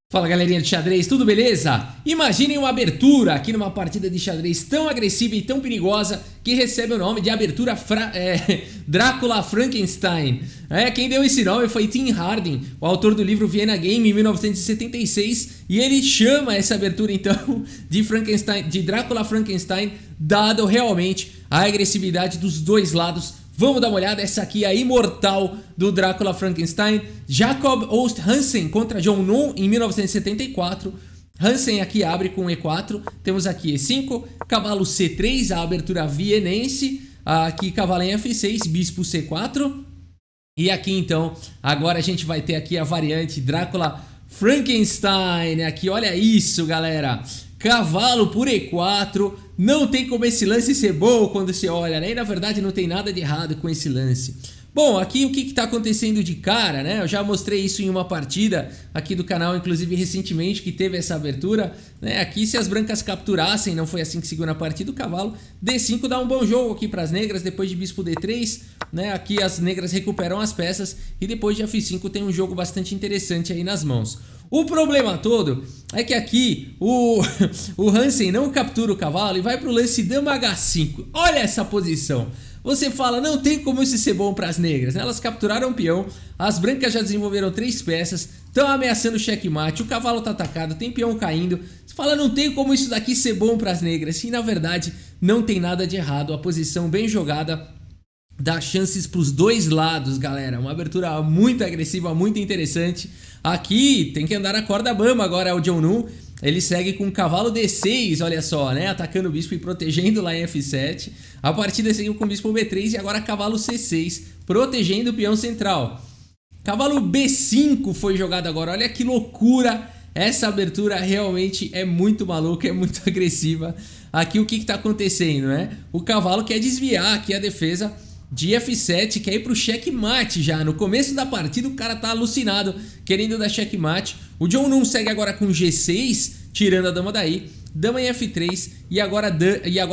Fala galerinha de xadrez, tudo beleza? Imaginem uma abertura aqui numa partida de xadrez tão agressiva e tão perigosa que recebe o nome de abertura Drácula Frankenstein. Quem deu esse nome foi Tim Harding, o autor do livro Vienna Game em 1976, e ele chama essa abertura então de Drácula Frankenstein, dado realmente a agressividade dos dois lados. Vamos dar uma olhada, essa aqui é a imortal do Drácula Frankenstein. Jacob Oost Hansen contra John Nunn em 1974. Hansen aqui abre com E4, temos aqui E5, cavalo C3, a abertura vienense. Aqui cavalo em F6, bispo C4. E aqui então, agora a gente vai ter aqui a variante Drácula Frankenstein. Aqui, olha isso galera, cavalo por E4. Não tem como esse lance ser bom quando você olha, né? E na verdade não tem nada de errado com esse lance. Bom, aqui o que está acontecendo de cara, né? Eu já mostrei isso em uma partida aqui do canal, inclusive recentemente, que teve essa abertura, né? Aqui se as brancas capturassem, não foi assim que seguiu na partida, o cavalo D5 dá um bom jogo aqui para as negras, depois de bispo D3, né? Aqui as negras recuperam as peças e depois de F5 tem um jogo bastante interessante aí nas mãos. O problema todo é que aqui o Hansen não captura o cavalo e vai para o lance dama H5. Olha essa posição. Você fala, não tem como isso ser bom para as negras, né? Elas capturaram o peão, as brancas já desenvolveram 3 peças, estão ameaçando o checkmate, o cavalo está atacado, tem peão caindo. Você fala, não tem como isso daqui ser bom para as negras. E na verdade não tem nada de errado, a posição bem jogada dá chances para os dois lados, galera. Uma abertura muito agressiva, muito interessante. Aqui tem que andar a corda bamba agora o John Nunn. Ele segue com o cavalo D6, olha só, né? Atacando o bispo e protegendo lá em F7. A partida seguiu com o bispo B3 e agora cavalo C6, protegendo o peão central. Cavalo B5 foi jogado agora, olha que loucura. Essa abertura realmente é muito maluca, é muito agressiva. Aqui o que está acontecendo, né? O cavalo quer desviar aqui a defesa de F7, quer ir pro checkmate já. No começo da partida o cara tá alucinado, querendo dar checkmate. O John Nunn segue agora com G6, tirando a dama daí. Dama em F3 e agora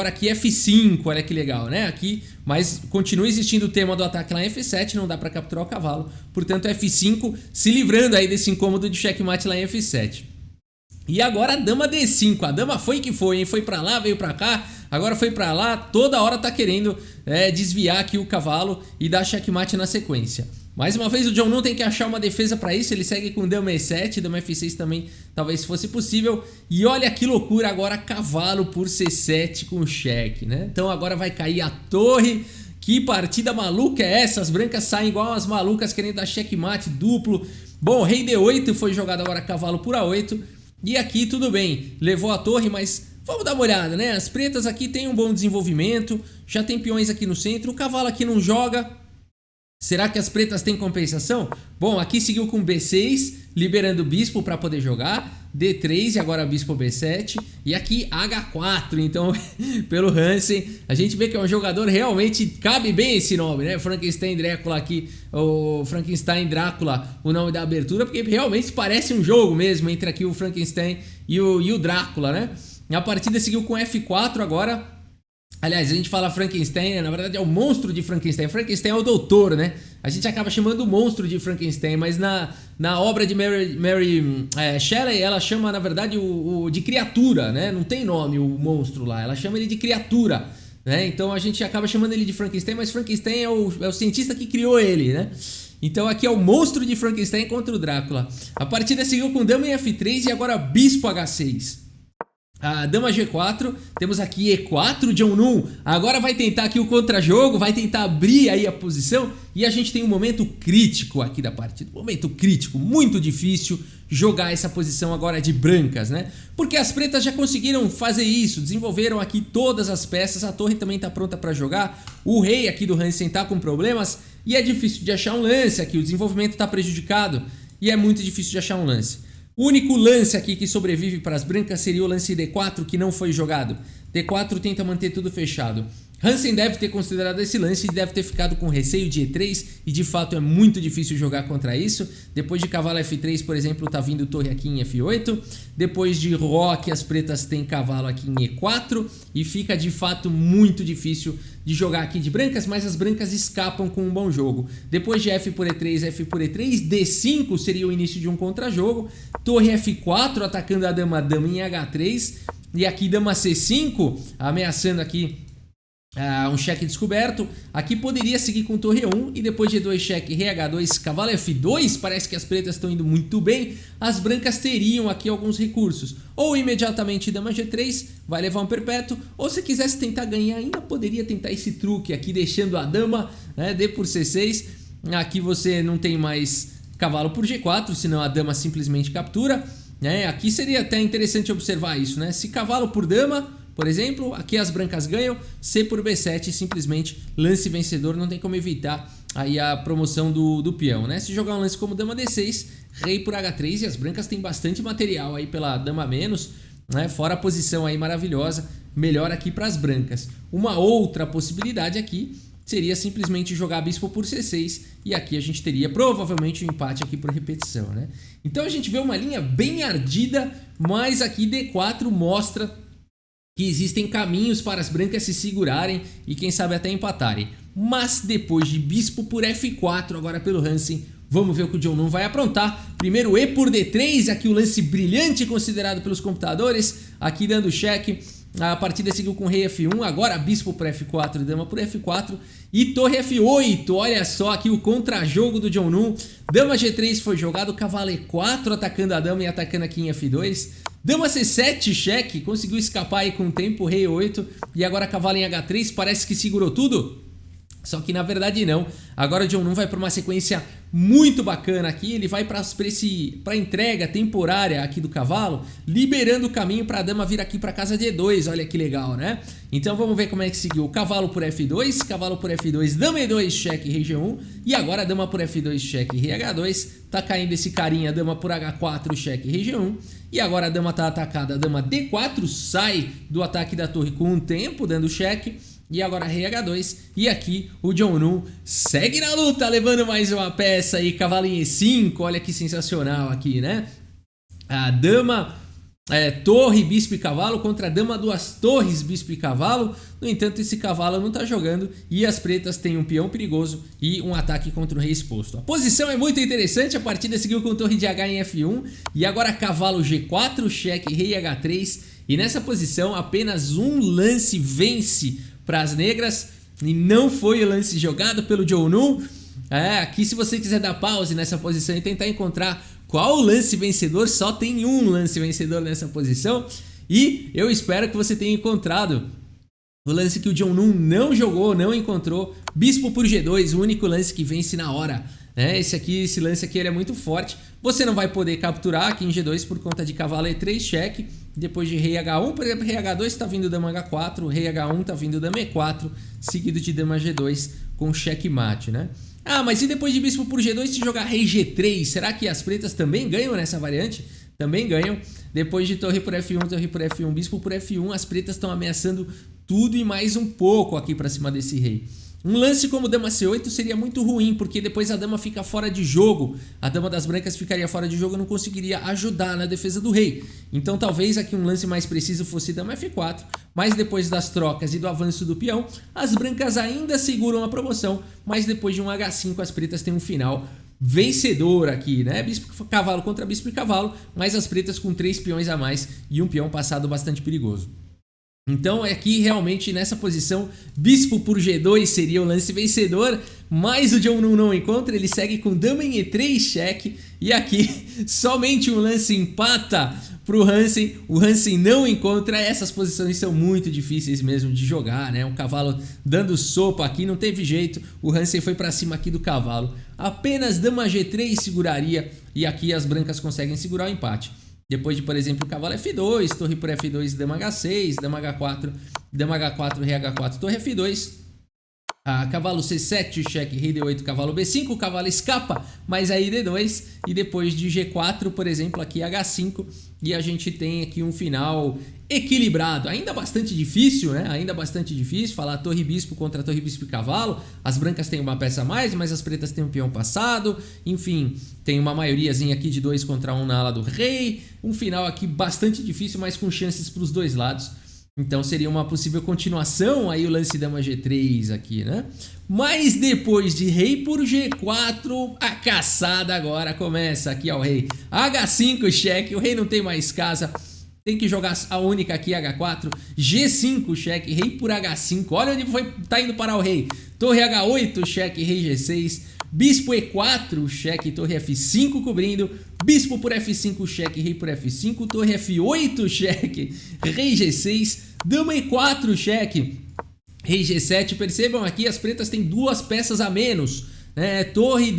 aqui F5, olha que legal, né? Aqui, mas continua existindo o tema do ataque lá em F7, não dá pra capturar o cavalo. Portanto F5 se livrando aí desse incômodo de checkmate lá em F7. E agora a dama D5, a dama foi que foi, hein? Foi pra lá, veio pra cá, agora foi pra lá, toda hora tá querendo desviar aqui o cavalo e dar checkmate na sequência. Mais uma vez o John Nunn tem que achar uma defesa pra isso, ele segue com dama E7, dama F6 também, talvez fosse possível. E olha que loucura, agora cavalo por C7 com cheque, né? Então agora vai cair a torre. Que partida maluca é essa? As brancas saem igual as malucas querendo dar checkmate duplo. Bom, rei D8 foi jogado agora cavalo por A8. E aqui tudo bem, levou a torre, mas vamos dar uma olhada, né? As pretas aqui têm um bom desenvolvimento, já tem peões aqui no centro, o cavalo aqui não joga. Será que as pretas têm compensação? Bom, aqui seguiu com B6, liberando o bispo para poder jogar. D3 e agora bispo B7. E aqui H4, então pelo Hansen, a gente vê que é um jogador realmente, cabe bem esse nome, né? Frankenstein Drácula aqui, o Frankenstein Drácula, o nome da abertura, porque realmente parece um jogo mesmo entre aqui o Frankenstein e o Drácula, né? A partida seguiu com F4 agora. Aliás, a gente fala Frankenstein, na verdade é o monstro de Frankenstein. Frankenstein é o doutor, né? A gente acaba chamando o monstro de Frankenstein, mas na obra de Mary Shelley, ela chama, na verdade, o de criatura, né? Não tem nome o monstro lá, ela chama ele de criatura, né? Então a gente acaba chamando ele de Frankenstein, mas Frankenstein é o cientista que criou ele, né? Então aqui é o monstro de Frankenstein contra o Drácula. A partida seguiu com dama em F3 e agora bispo H6. A dama G4, temos aqui E4, John Nunn agora vai tentar aqui o contra-jogo, vai tentar abrir aí a posição e a gente tem um momento crítico aqui da partida, momento crítico, muito difícil jogar essa posição agora de brancas, né? Porque as pretas já conseguiram fazer isso, desenvolveram aqui todas as peças, a torre também tá pronta para jogar, o rei aqui do Hansen tá com problemas e é difícil de achar um lance aqui, o desenvolvimento tá prejudicado e é muito difícil de achar um lance. O único lance aqui que sobrevive para as brancas seria o lance D4 que não foi jogado. D4 tenta manter tudo fechado. Hansen deve ter considerado esse lance e deve ter ficado com receio de E3, e de fato é muito difícil jogar contra isso. Depois de cavalo F3, por exemplo, tá vindo torre aqui em F8. Depois de roque, as pretas têm cavalo aqui em E4, e fica de fato muito difícil de jogar aqui de brancas, mas as brancas escapam com um bom jogo. Depois de F por E3, F por E3, D5 seria o início de um contra-jogo. Torre F4 atacando a dama em H3, e aqui dama C5 ameaçando aqui um cheque descoberto. Aqui poderia seguir com torre 1 e depois de E2 cheque, rei H2, cavalo F2. Parece que as pretas estão indo muito bem. As brancas teriam aqui alguns recursos. Ou imediatamente dama G3, vai levar um perpétuo. Ou se quisesse tentar ganhar ainda, poderia tentar esse truque aqui, deixando a dama, né, D por C6. Aqui você não tem mais cavalo por G4, senão a dama simplesmente captura. Aqui seria até interessante observar isso, né? Se cavalo por dama, por exemplo, aqui as brancas ganham, C por B7, simplesmente lance vencedor, não tem como evitar aí a promoção do peão, né? Se jogar um lance como dama D6, rei por H3, e as brancas têm bastante material aí pela dama menos, né? Fora a posição aí maravilhosa, melhor aqui para as brancas. Uma outra possibilidade aqui seria simplesmente jogar bispo por C6, e aqui a gente teria provavelmente um empate aqui por repetição, né? Então a gente vê uma linha bem ardida, mas aqui D4 mostra que existem caminhos para as brancas se segurarem e quem sabe até empatarem. Mas depois de bispo por F4 agora pelo Hansen, vamos ver o que o John Nunn vai aprontar. Primeiro E por D3, aqui o lance brilhante considerado pelos computadores, aqui dando cheque. A partida seguiu com rei F1, agora bispo por F4, dama por F4 e torre F8. Olha só aqui o contra-jogo do John Nunn. Dama G3 foi jogado, cavalo E4 atacando a dama e atacando aqui em F2. Dama C7, cheque, conseguiu escapar aí com o tempo, rei 8. E agora cavalo em H3, parece que segurou tudo. Só que na verdade não. Agora o John Nunn vai para uma sequência muito bacana aqui. Ele vai para a entrega temporária aqui do cavalo, liberando o caminho para a dama vir aqui para casa de E2. Olha que legal, né? Então vamos ver como é que seguiu. Cavalo por F2, cavalo por F2, dama E2, cheque, rei G1. E agora dama por F2, cheque, rei H2. Tá caindo esse carinha, dama por H4, cheque, rei G1. E agora a dama tá atacada, dama D4 sai do ataque da torre com um tempo, dando cheque. E agora rei H2, e aqui o John Nunn segue na luta, levando mais uma peça aí, cavalo em E5, olha que sensacional aqui, né? A dama, torre, bispo e cavalo contra a dama duas torres, bispo e cavalo. No entanto, esse cavalo não tá jogando e as pretas têm um peão perigoso e um ataque contra o rei exposto. A posição é muito interessante, a partida seguiu com torre de H em F1 e agora cavalo G4, cheque, rei H3. E nessa posição apenas um lance vence para as negras e não foi o lance jogado pelo John Nunn. Aqui se você quiser dar pause nessa posição e tentar encontrar qual o lance vencedor, só tem um lance vencedor nessa posição e eu espero que você tenha encontrado o lance que o John Nunn não jogou, não encontrou. Bispo por G2, o único lance que vence na hora. Esse lance aqui ele é muito forte. Você não vai poder capturar aqui em G2 por conta de cavalo E3, cheque. Depois de rei H1, por exemplo, rei H2 está vindo dama H4, rei H1 está vindo dama E4, seguido de dama G2 com checkmate, né? Mas e depois de bispo por G2 se jogar rei G3, será que as pretas também ganham nessa variante? Também ganham. Depois de torre por F1, torre por F1, bispo por F1, as pretas estão ameaçando tudo e mais um pouco aqui para cima desse rei. Um lance como dama C8 seria muito ruim, porque depois a dama fica fora de jogo. A dama das brancas ficaria fora de jogo e não conseguiria ajudar na defesa do rei. Então talvez aqui um lance mais preciso fosse dama F4, mas depois das trocas e do avanço do peão, as brancas ainda seguram a promoção, mas depois de um H5 as pretas têm um final vencedor aqui, né? Bispo cavalo contra bispo e cavalo, mas as pretas com 3 peões a mais e um peão passado bastante perigoso. Então aqui realmente nessa posição bispo por G2 seria o lance vencedor, mas o John Nunn não encontra, ele segue com dama em E3 cheque e aqui somente um lance empata para o Hansen não encontra. Essas posições são muito difíceis mesmo de jogar, né? Um cavalo dando sopa aqui, não teve jeito, o Hansen foi para cima aqui do cavalo, apenas dama G3 seguraria e aqui as brancas conseguem segurar o empate. Depois de, por exemplo, cavalo F2, torre por F2, dama H6, dama H4, rei H4, torre F2. Cavalo C7, cheque, rei D8, cavalo B5, o cavalo escapa, mas aí D2 e depois de G4, por exemplo, aqui H5 e a gente tem aqui um final equilibrado, ainda bastante difícil, né? Ainda bastante difícil falar torre bispo contra torre bispo e cavalo, as brancas têm uma peça a mais, mas as pretas têm um peão passado, enfim, tem uma maioriazinha aqui de 2 contra 1 na ala do rei, um final aqui bastante difícil, mas com chances para os dois lados. Então seria uma possível continuação aí o lance dama G3 aqui, né? Mas depois de rei por G4, a caçada agora começa aqui ao rei. H5 cheque, o rei não tem mais casa, tem que jogar a única aqui, H4. G5 cheque, rei por H5, olha onde tá indo parar o rei. Torre H8 cheque, rei G6. Bispo E4, cheque, torre F5 cobrindo. Bispo por F5, cheque, rei por F5. Torre F8, cheque, rei G6. Dama E4, cheque, rei G7. Percebam aqui, as pretas têm duas peças a menos, né? Torre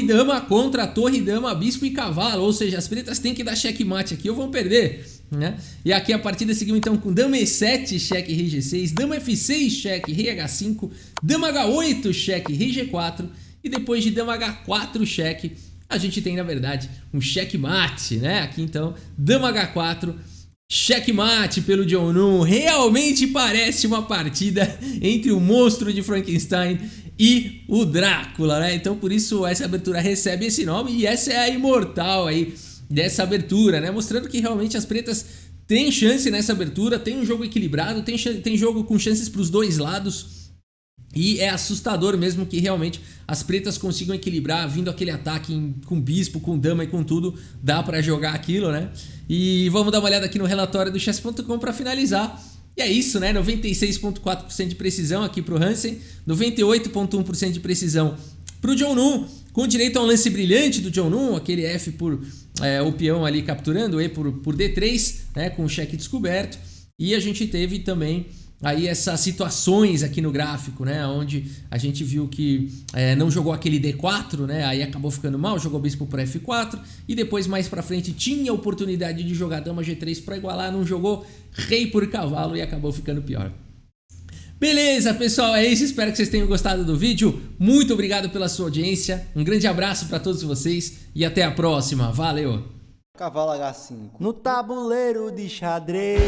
dama contra torre dama, bispo e cavalo. Ou seja, as pretas têm que dar checkmate aqui ou vão perder, né? E aqui a partida seguiu então com dama E7, cheque, rei G6, dama F6, cheque, rei H5, dama H8, cheque, rei G4 e depois de dama H4, cheque, a gente tem na verdade um checkmate, né? Aqui então, dama H4, checkmate pelo John Nunn. Realmente parece uma partida entre o monstro de Frankenstein e o Drácula, né? Então por isso essa abertura recebe esse nome e essa é a imortal aí dessa abertura, né? Mostrando que realmente as pretas têm chance nessa abertura, tem um jogo equilibrado, tem jogo com chances para os dois lados e é assustador mesmo que realmente as pretas consigam equilibrar, vindo aquele ataque com bispo, com dama e com tudo, dá para jogar aquilo, né? E vamos dar uma olhada aqui no relatório do chess.com para finalizar. E é isso, né? 96,4% de precisão aqui pro Hansen, 98,1% de precisão pro John Nunn, com direito a um lance brilhante do John Nunn, aquele F por o peão ali capturando, E por D3, né, com o cheque descoberto. E a gente teve também aí essas situações aqui no gráfico, né, onde a gente viu que não jogou aquele D4, né, aí acabou ficando mal, jogou bispo por F4 e depois mais pra frente tinha a oportunidade de jogar dama G3 para igualar, não jogou rei por cavalo e acabou ficando pior. Beleza, pessoal, é isso, espero que vocês tenham gostado do vídeo, muito obrigado pela sua audiência, um grande abraço para todos vocês e até a próxima, valeu! Cavalo H5 no tabuleiro de xadrez.